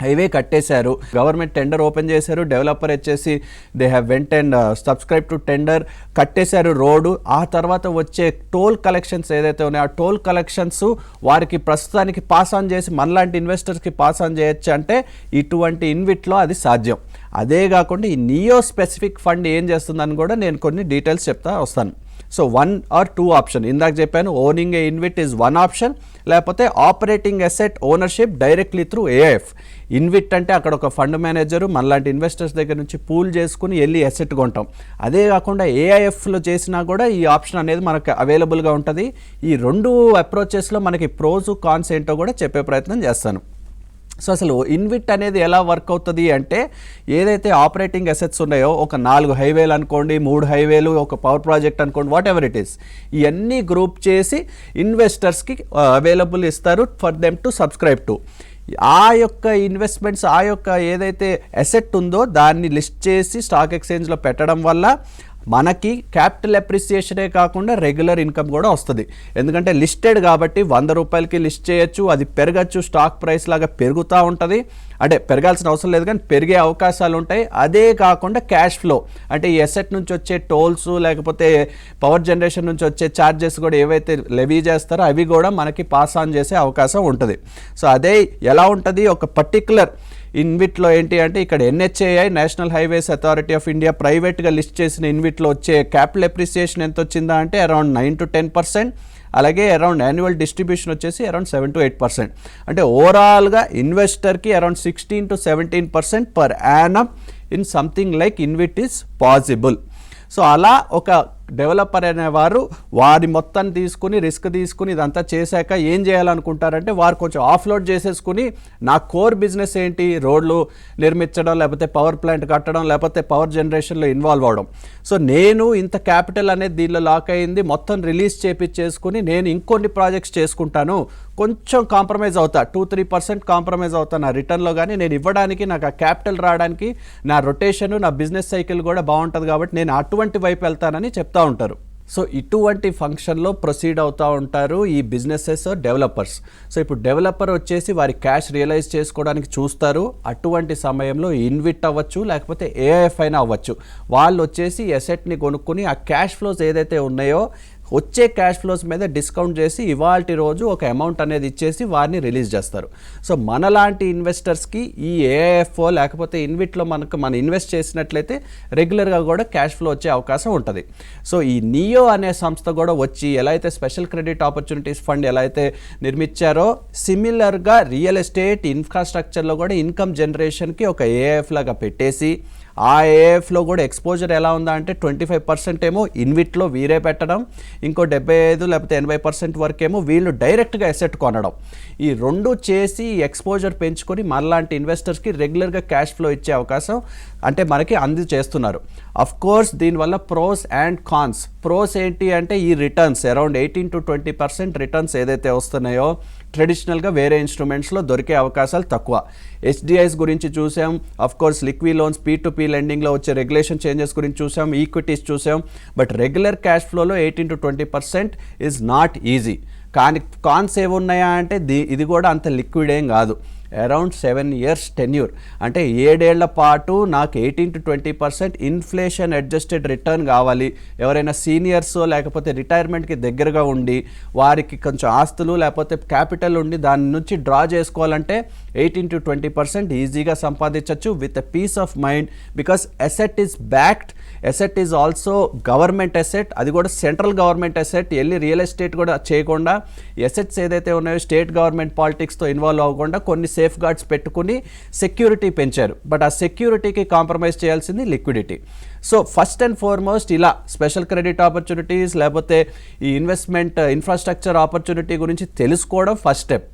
హైవే కట్టేశారు, గవర్నమెంట్ టెండర్ ఓపెన్ చేశారు, డెవలపర్ వచ్చేసి they have went and subscribe to tender, కట్టేశారు రోడ్డు. ఆ తర్వాత వచ్చే టోల్ కలెక్షన్స్ ఏదైతే ఉన్నాయో ఆ టోల్ కలెక్షన్స్ వారికి ప్రస్తుతానికి పాస్ ఆన్ చేసి మనలాంటి ఇన్వెస్టర్స్కి పాస్ ఆన్ చేయొచ్చు అంటే ఇటువంటి ఇన్విట్లో అది సాధ్యం. అదే కాకుండా ఈ నియో స్పెసిఫిక్ ఫండ్ ఏం చేస్తుందని కూడా నేను కొన్ని డీటెయిల్స్ చెప్తా వస్తాను. సో 1 or 2 ఆప్షన్ ఇందాక చెప్పాను, owning a InvIT is 1 option, లేకపోతే operating asset ownership directly through AIF. InvIT అంటే అక్కడ ఒక ఫండ్ మేనేజరు మనలాంటి ఇన్వెస్టర్స్ దగ్గర నుంచి పూల్ చేసుకుని వెళ్ళి అసెట్ కొంటాం. అదే కాకుండా ఏఐఎఫ్లో చేసినా కూడా ఈ ఆప్షన్ అనేది మనకు అవైలబుల్గా ఉంటుంది. ఈ 2 అప్రోచెస్లో మనకి ప్రోస్ కాన్స్ ఏంటో కూడా చెప్పే ప్రయత్నం చేస్తాను. సో అసలు ఇన్విట్ అనేది ఎలా వర్క్ అవుతుంది అంటే ఏదైతే ఆపరేటింగ్ అసెట్స్ ఉన్నాయో, ఒక 4 హైవేలు అనుకోండి, 3 హైవేలు, ఒక పవర్ ప్రాజెక్ట్ అనుకోండి, వాట్ ఎవర్ ఇట్ ఈస్, ఇవన్నీ గ్రూప్ చేసి ఇన్వెస్టర్స్కి అవైలబుల్ ఇస్తారు for them to subscribe to. ఆ యొక్క ఇన్వెస్ట్మెంట్స్, ఆ యొక్క ఏదైతే అసెట్ ఉందో దాన్ని లిస్ట్ చేసి స్టాక్ ఎక్స్చేంజ్లో పెట్టడం వల్ల మనకి క్యాపిటల్ అప్రిసియేషనే కాకుండా రెగ్యులర్ ఇన్కమ్ కూడా వస్తుంది. ఎందుకంటే లిస్టెడ్ కాబట్టి 100 రూపాయలకి లిస్ట్ చేయొచ్చు, అది పెరగచ్చు, స్టాక్ ప్రైస్ లాగా పెరుగుతూ ఉంటుంది. అంటే పెరగాల్సిన అవసరం లేదు కానీ పెరిగే అవకాశాలు ఉంటాయి. అదే కాకుండా క్యాష్ ఫ్లో అంటే ఈ అసెట్ నుంచి వచ్చే టోల్స్ లేకపోతే పవర్ జనరేషన్ నుంచి వచ్చే ఛార్జెస్ కూడా ఏవైతే లెవీ చేస్తారో అవి కూడా మనకి పాస్ ఆన్ చేసే అవకాశం ఉంటుంది. సో అదే ఎలా ఉంటుంది, ఒక పర్టికులర్ ఇన్విట్లో ఏంటి అంటే ఇక్కడ NHAI national highways authority of India ప్రైవేట్గా లిస్ట్ చేసిన ఇన్విట్లో వచ్చే క్యాపిటల్ అప్రిసియేషన్ ఎంత వచ్చిందా అంటే అరౌండ్ 9 to 10%. అలాగే అరౌండ్ యాన్యువల్ డిస్ట్రిబ్యూషన్ వచ్చేసి అరౌండ్ 7 to 8%. అంటే ఓవరాల్గా ఇన్వెస్టర్కి around 16 to 17% per annum in something like InvIT is possible. So అలా ఒక డెవలపర్ అనేవారు వారి మొత్తం తీసుకుని రిస్క్ తీసుకుని ఇదంతా చేశాక ఏం చేయాలనుకుంటారంటే వారు కొంచెం ఆఫ్లోడ్ చేసేసుకుని నా కోర్ బిజినెస్ ఏంటి, రోడ్లు నిర్మించడం లేకపోతే పవర్ ప్లాంట్ కట్టడం లేకపోతే పవర్ జనరేషన్లో ఇన్వాల్వ్ అవడం. సో నేను ఇంత క్యాపిటల్ అనేది దీనిలో లాక్ అయింది, మొత్తం రిలీజ్ చేపించేసుకుని నేను ఇంకొన్ని ప్రాజెక్ట్స్ చేసుకుంటాను, కొంచెం కాంప్రమైజ్ అవుతా, 2-3% కాంప్రమైజ్ అవుతా నా రిటర్న్లో, కానీ నేను ఇవ్వడానికి నాకు ఆ క్యాపిటల్ రావడానికి నా రొటేషన్ నా బిజినెస్ సైకిల్ కూడా బాగుంటుంది కాబట్టి నేను అటువంటి వైపు వెళ్తానని చెప్తా ఉంటారు. సో ఇటువంటి ఫంక్షన్లో ప్రొసీడ్ అవుతూ ఉంటారు ఈ బిజినెసెస్ డెవలపర్స్. సో ఇప్పుడు డెవలపర్ వచ్చేసి వారి క్యాష్ రియలైజ్ చేసుకోవడానికి చూస్తారు. అటువంటి సమయంలో ఇన్విట్ అవ్వచ్చు, లేకపోతే ఏఐఎఫ్ అయినా అవ్వచ్చు. వాళ్ళు వచ్చేసి ఎసెట్ని కొనుక్కొని ఆ క్యాష్ ఫ్లోస్ ఏదైతే ఉన్నాయో వచ్చే క్యాష్ ఫ్లోస్ మీద డిస్కౌంట్ చేసి ఇవాల్టి రోజు ఒక అమౌంట్ అనేది ఇచ్చేసి వారిని రిలీజ్ చేస్తారు. సో మనలాంటి ఇన్వెస్టర్స్కి ఈ ఏఐఎఫ్ఓ లేకపోతే ఇన్విట్లో మనం ఇన్వెస్ట్ చేసినట్లయితే రెగ్యులర్గా కూడా క్యాష్ ఫ్లో వచ్చే అవకాశం ఉంటుంది. సో ఈ నియో అనే సంస్థ కూడా వచ్చి ఎలా అయితే స్పెషల్ క్రెడిట్ ఆపర్చునిటీస్ ఫండ్ ఎలా అయితే నిర్మించారో సిమిలర్గా రియల్ ఎస్టేట్ ఇన్ఫ్రాస్ట్రక్చర్లో కూడా ఇన్కమ్ జనరేషన్కి ఒక ఏఐఎఫ్ లాగా పెట్టేసి ఆ ఏఎఫ్లో కూడా ఎక్స్పోజర్ ఎలా ఉందా అంటే 25% ఏమో ఇన్విట్లో వీరే పెట్టడం, ఇంకో 75 లేకపోతే 80% వరకేమో వీళ్ళు డైరెక్ట్గా ఎసెట్ కొనడం. ఈ రెండు చేసి ఎక్స్పోజర్ పెంచుకొని మనలాంటి ఇన్వెస్టర్స్కి రెగ్యులర్గా క్యాష్ ఫ్లో ఇచ్చే అవకాశం అంటే మనకి చేస్తున్నారు. అఫ్ కోర్స్ దీనివల్ల ప్రోస్ అండ్ కాన్స్. ప్రోస్ ఏంటి అంటే ఈ రిటర్న్స్ అరౌండ్ 18 to 20% రిటర్న్స్ ఏదైతే వస్తున్నాయో ట్రెడిషనల్గా వేరే ఇన్స్ట్రుమెంట్స్లో దొరికే అవకాశాలు తక్కువ. HDIs గురించి చూసాం, of course liquid loans P2P లెండింగ్లో వచ్చే రెగ్యులేషన్ చేంజెస్ గురించి చూసాం, ఈక్విటీస్ చూసాం. బట్ రెగ్యులర్ క్యాష్ ఫ్లోలో 18 to 20% ఈజ్ నాట్ ఈజీ. కానీ కాన్స్ ఏమున్నాయా అంటే ఇది కూడా అంత లిక్విడ్ ఏం కాదు. అరౌండ్ 7 years టెన్యూర్ అంటే 7 ఏళ్ల పాటు నాకు 18 to 20% ఇన్ఫ్లేషన్ అడ్జస్టెడ్ రిటర్న్ కావాలి. ఎవరైనా సీనియర్స్ లేకపోతే రిటైర్మెంట్కి దగ్గరగా ఉండి వారికి కొంచెం ఆస్తులు లేకపోతే క్యాపిటల్ ఉండి దాని నుంచి డ్రా చేసుకోవాలంటే 18 to 20% ఈజీగా సంపాదించవచ్చు with a peace of mind. Because asset is backed, asset is also government asset, అది కూడా సెంట్రల్ గవర్నమెంట్ అసెట్. వెళ్ళి రియల్ ఎస్టేట్ కూడా చేయకుండా అసెట్స్ ఏదైతే ఉన్నాయో స్టేట్ గవర్నమెంట్ పాలిటిక్స్తో ఇన్వాల్వ్ అవ్వకుండా కొన్ని సేఫ్ గార్డ్స్ పెట్టుకుని సెక్యూరిటీ పెంచారు. బట్ ఆ సెక్యూరిటీకి కాంప్రమైజ్ చేయాల్సింది liquidity. So first and foremost ఇలా స్పెషల్ క్రెడిట్ ఆపర్చునిటీస్ లేకపోతే ఈ ఇన్వెస్ట్మెంట్ ఇన్ఫ్రాస్ట్రక్చర్ ఆపర్చునిటీ గురించి తెలుసుకోవడం ఫస్ట్ స్టెప్.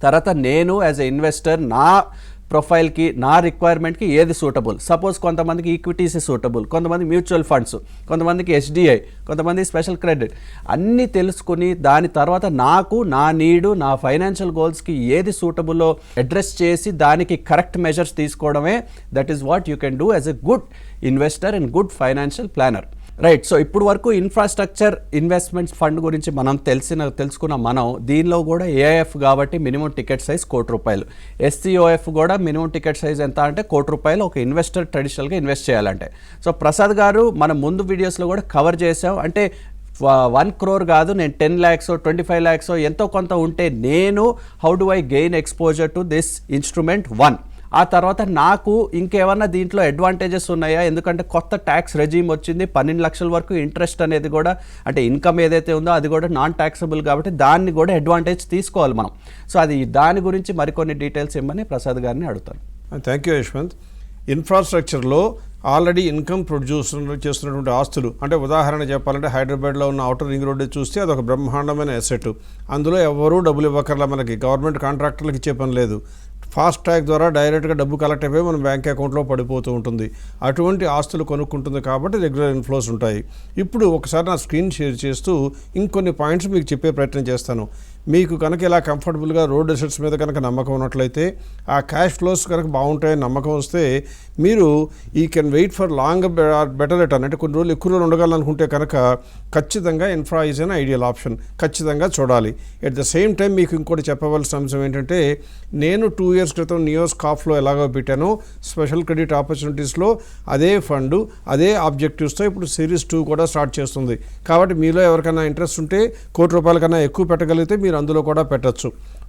తర్వాత నేను యాజ్ ఎ ఇన్వెస్టర్ నా ప్రొఫైల్కి నా రిక్వైర్మెంట్కి ఏది సూటబుల్. సపోజ్ కొంతమందికి ఈక్విటీస్ సూటబుల్, కొంతమంది మ్యూచువల్ ఫండ్స్, కొంతమందికి SDI, కొంతమంది స్పెషల్ క్రెడిట్, అన్నీ తెలుసుకుని దాని తర్వాత నాకు నా నీడు నా ఫైనాన్షియల్ గోల్స్కి ఏది సూటబుల్లో అడ్రస్ చేసి దానికి కరెక్ట్ మెజర్స్ తీసుకోవడమే that is what you can do as a good investor and good financial planner. Right. So ఇప్పుడు వరకు ఇన్ఫ్రాస్ట్రక్చర్ ఇన్వెస్ట్మెంట్స్ ఫండ్ గురించి మనం తెలుసుకున్న దీనిలో కూడా ఏఐఎఫ్ కాబట్టి మినిమం టికెట్ సైజ్ ₹1,00,00,000. SCOF కూడా మినిమం టికెట్ సైజ్ ఎంత అంటే ₹1,00,00,000 ఒక ఇన్వెస్టర్ ట్రెడిషనల్గా ఇన్వెస్ట్ చేయాలంటే. సో ప్రసాద్ గారు మనం ముందు వీడియోస్లో కూడా కవర్ చేసాం. అంటే 1 crore కాదు, నేను 10 lakhs 25 lakhs ఎంతో కొంత ఉంటే నేను how do I gain exposure to this instrument 1. ఆ తర్వాత నాకు ఇంకేమన్నా దీంట్లో అడ్వాంటేజెస్ ఉన్నాయా? ఎందుకంటే కొత్త ట్యాక్స్ రెజీమ్ వచ్చింది, 12 లక్షల వరకు ఇంట్రెస్ట్ అనేది కూడా అంటే ఇన్కమ్ ఏదైతే ఉందో అది కూడా నాన్ ట్యాక్సబుల్ కాబట్టి దాన్ని కూడా అడ్వాంటేజ్ తీసుకోవాలి మనం. సో అది దాని గురించి మరికొన్ని డీటెయిల్స్ ఇమ్మని ప్రసాద్ గారిని అడుగుతాను. Thank you Yashwant. ఇన్ఫ్రాస్ట్రక్చర్లో ఆల్రెడీ ఇన్కమ్ ప్రొడ్యూస్ చేస్తున్నటువంటి ఆస్తులు అంటే ఉదాహరణ చెప్పాలంటే హైదరాబాద్లో ఉన్న ఔటర్ రింగ్ రోడ్డు చూస్తే అదొక బ్రహ్మాండమైన అసెట్. అందులో ఎవరూ డబ్బులు ఇవ్వకర్లా, మనకి గవర్నమెంట్ కాంట్రాక్టర్లకు ఇచ్చే పని లేదు. ఫాస్ట్ ట్రాక్ ద్వారా డైరెక్ట్గా డబ్బు కలెక్ట్ అయిపోయి మన బ్యాంక్ అకౌంట్లో పడిపోతూ ఉంటుంది. అటువంటి ఆస్తులు కొనుక్కుంటుంది కాబట్టి రెగ్యులర్ ఇన్ఫ్లోస్ ఉంటాయి. ఇప్పుడు ఒకసారి నా స్క్రీన్ షేర్ చేస్తూ ఇంకొన్ని పాయింట్స్ మీకు చెప్పే ప్రయత్నం చేస్తాను. మీకు కనుక ఇలా కంఫర్టబుల్గా రోడ్ అసెట్స్ మీద కనుక నమ్మకం ఉన్నట్లయితే, ఆ క్యాష్ ఫ్లోస్ కనుక బాగుంటాయని నమ్మకం వస్తే మీరు ఈ can wait for long better return అంటే కొన్ని రోజులు ఎక్కువ రోజులు ఉండగలనుకుంటే కనుక ఖచ్చితంగా infra is an ideal option, ఖచ్చితంగా చూడాలి. ఎట్ ద సేమ్ టైం మీకు ఇంకోటి చెప్పవలసిన అంశం ఏంటంటే, నేను 2 years క్రితం నియోస్ కాఫ్లో ఎలాగో పెట్టానో స్పెషల్ క్రెడిట్ ఆపర్చునిటీస్లో అదే ఫండ్ అదే ఆబ్జెక్టివ్స్తో ఇప్పుడు సిరీస్ 2 కూడా స్టార్ట్ చేస్తుంది. కాబట్టి మీలో ఎవరికైనా ఇంట్రెస్ట్ ఉంటే ₹1,00,00,000 కన్నా ఎక్కువ పెట్టగలిగితే మీరు అందులో కూడా పెట్టచ్చు.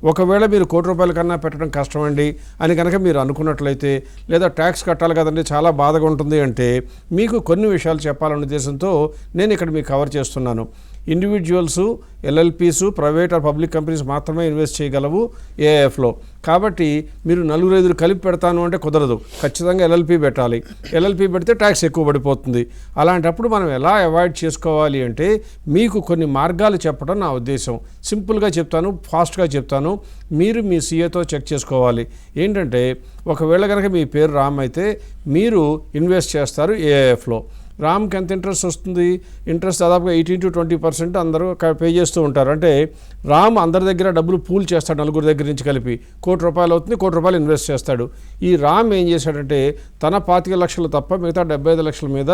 ఒకవేళ మీరు ₹1,00,00,000 కన్నా పెట్టడం కష్టమండి అని కనుక మీరు అనుకున్నట్లయితే, లేదా ట్యాక్స్ కట్టాలి కదండి చాలా బాధగా ఉంటుంది అంటే, మీకు కొన్ని విషయాలు చెప్పాలనే ఉద్దేశంతో నేను ఇక్కడ మీకు కవర్ చేస్తున్నాను. Individuals, LLPs, private or public companies మాత్రమే ఇన్వెస్ట్ చేయగలవు ఏఐఎఫ్లో. కాబట్టి మీరు 4-5 కలిపి పెడతాను అంటే కుదరదు, ఖచ్చితంగా LLP పెట్టాలి. LLP పెడితే ట్యాక్స్ ఎక్కువ పడిపోతుంది. అలాంటప్పుడు మనం ఎలా అవాయిడ్ చేసుకోవాలి అంటే మీకు కొన్ని మార్గాలు చెప్పడం నా ఉద్దేశం. సింపుల్గా చెప్తాను, ఫాస్ట్గా చెప్తాను, మీరు మీ CAతో చెక్ చేసుకోవాలి. ఏంటంటే ఒకవేళ కనుక మీ పేరు రామ్ అయితే మీరు ఇన్వెస్ట్ చేస్తారు ఏఐఎఫ్లో. రామ్కి ఎంత ఇంట్రెస్ట్ వస్తుంది? ఇంట్రెస్ట్ దాదాపుగా 18 to 20% అందరూ పే చేస్తూ ఉంటారు. అంటే రామ్ అందరి దగ్గర డబ్బులు పూల్ చేస్తాడు, నలుగురు దగ్గర నుంచి కలిపి ₹1,00,00,000 అవుతుంది, ₹1,00,00,000 ఇన్వెస్ట్ చేస్తాడు. ఈ రామ్ ఏం చేశాడంటే తన 25 లక్షలు తప్ప మిగతా 75 లక్షల మీద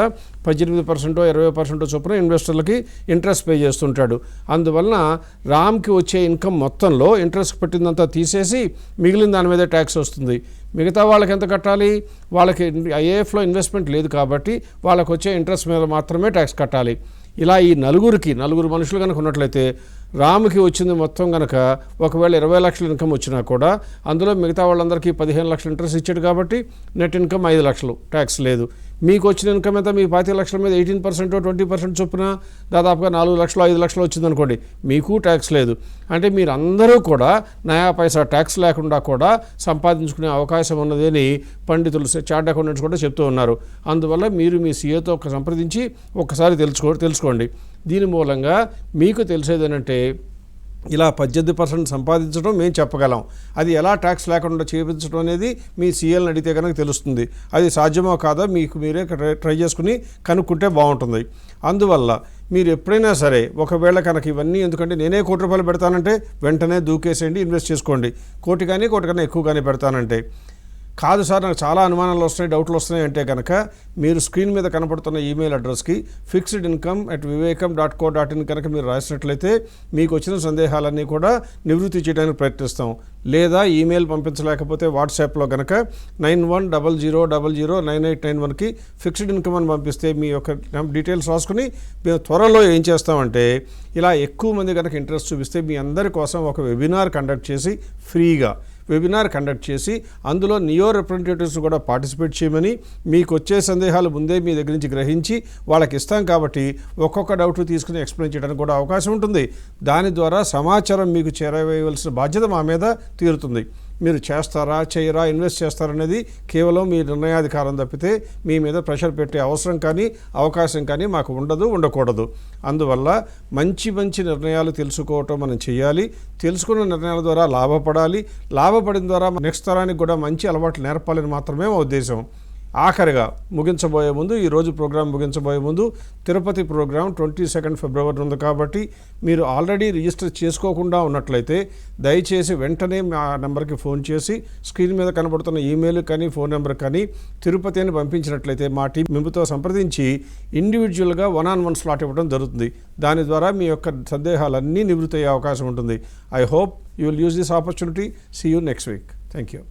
18%, 20% చొప్పున ఇన్వెస్టర్లకి ఇంట్రెస్ట్ పే చేస్తుంటాడు. అందువలన రామ్కి వచ్చే ఇన్కమ్ మొత్తంలో ఇంట్రెస్ట్ పెట్టిందంతా తీసేసి మిగిలిన దాని మీద ట్యాక్స్ వస్తుంది. మిగతా వాళ్ళకి ఎంత కట్టాలి? వాళ్ళకి ఐఏఎఫ్లో ఇన్వెస్ట్మెంట్ లేదు కాబట్టి వాళ్ళకి వచ్చే ఇంట్రెస్ట్ మీద మాత్రమే ట్యాక్స్ కట్టాలి. ఇలా ఈ నలుగురు మనుషులు కనుక ఉన్నట్లయితే రామ్కి వచ్చింది మొత్తం కనుక ఒకవేళ 20 లక్షల ఇన్కమ్ వచ్చినా కూడా అందులో మిగతా వాళ్ళందరికీ 15 లక్షలు ఇంట్రెస్ట్ ఇచ్చాడు కాబట్టి నెట్ ఇన్కమ్ 5 లక్షలు, ట్యాక్స్ లేదు. మీకు వచ్చిన ఇన్కమ్ ఎంత? మీ 25 లక్షల మీద 18%, 20% చొప్పున దాదాపుగా 4 లక్షలు, 5 లక్షలు వచ్చిందనుకోండి, మీకు ట్యాక్స్ లేదు. అంటే మీరు అందరూ కూడా నయా పైసా ట్యాక్స్ లేకుండా కూడా సంపాదించుకునే అవకాశం ఉన్నది అని పండితులు, చార్ట్ అకౌంటెంట్స్ కూడా చెప్తూ ఉన్నారు. అందువల్ల మీరు మీ సీఏతో సంప్రదించి ఒక్కసారి తెలుసుకోండి. దీని మూలంగా మీకు తెలిసేది ఏంటంటే ఇలా 18% సంపాదించడం మేము చెప్పగలం. అది ఎలా ట్యాక్స్ లేకుండా చేయించడం అనేది మీ సీఎల్ని అడిగితే కనుక తెలుస్తుంది. అది సాధ్యమో కాదో మీకు మీరే ట్రై చేసుకుని కనుక్కుంటే బాగుంటుంది. అందువల్ల మీరు ఎప్పుడైనా సరే ఒకవేళ కనుక ఇవన్నీ, ఎందుకంటే నేనే ₹1,00,00,000 పెడతానంటే వెంటనే దూకేసేయండి, ఇన్వెస్ట్ చేసుకోండి. కోటి కన్నా ఎక్కువ కానీ పెడతానంటే కాదు సార్ నాకు చాలా అనుమానాలు వస్తున్నాయి, డౌట్లు వస్తున్నాయి అంటే కనుక మీరు స్క్రీన్ మీద కనపడుతున్న ఈమెయిల్ అడ్రస్కి fixedincome@vivekam.co.in కనుక మీరు రాసినట్లయితే మీకు వచ్చిన సందేహాలన్నీ కూడా నివృత్తి చేయడానికి ప్రయత్నిస్తాం. లేదా ఈమెయిల్ పంపించలేకపోతే వాట్సాప్లో కనుక 9100009891కి ఫిక్స్డ్ ఇన్కమ్ అని పంపిస్తే మీ యొక్క డీటెయిల్స్ రాసుకుని మేము త్వరలో ఏం చేస్తామంటే ఇలా ఎక్కువ మంది కనుక ఇంట్రెస్ట్ చూపిస్తే మీ అందరి కోసం ఒక వెబినార్ కండక్ట్ చేసి ఫ్రీగా అందులో నియో రిప్రజెంటేటివ్స్ కూడా పార్టిసిపేట్ చేయమని, మీకు వచ్చే సందేహాలు ముందే మీ దగ్గర నుంచి గ్రహించి వాళ్ళకి ఇస్తాం కాబట్టి ఒక్కొక్క డౌట్ తీసుకుని ఎక్స్ప్లెయిన్ చేయడానికి కూడా అవకాశం ఉంటుంది. దాని ద్వారా సమాచారం మీకు చేరవేయవలసిన బాధ్యత మా మీద తీరుతుంది. మీరు చేస్తారా చేయరా, ఇన్వెస్ట్ చేస్తారనేది కేవలం మీ నిర్ణయాధికారం తప్పితే మీ మీద ప్రెషర్ పెట్టే అవసరం కానీ అవకాశం కానీ మాకు ఉండకూడదు. అందువల్ల మంచి నిర్ణయాలు తెలుసుకోవటం మనం చేయాలి. తెలుసుకున్న నిర్ణయాల ద్వారా లాభపడిన ద్వారా నెక్స్ట్ తరానికి కూడా మంచి అలవాట్లు నేర్పాలని మాత్రమే మా ఉద్దేశం. ఆఖరిగా ఈరోజు ప్రోగ్రాం ముగించబోయే ముందు తిరుపతి ప్రోగ్రాం 22 ఫిబ్రవరి ఉంది కాబట్టి మీరు ఆల్రెడీ రిజిస్టర్ చేసుకోకుండా ఉన్నట్లయితే దయచేసి వెంటనే మా నెంబర్కి ఫోన్ చేసి స్క్రీన్ మీద కనబడుతున్న ఈమెయిల్ కానీ ఫోన్ నెంబర్ కానీ తిరుపతి అని పంపించినట్లయితే మా టీం మిమ్మల్తో సంప్రదించి ఇండివిజువల్గా 1-on-1 స్లాట్ ఇవ్వడం జరుగుతుంది. దాని ద్వారా మీ యొక్క సందేహాలన్నీ నివృత్తి అయ్యే అవకాశం ఉంటుంది. I hope you will use this opportunity. See you next week. Thank you.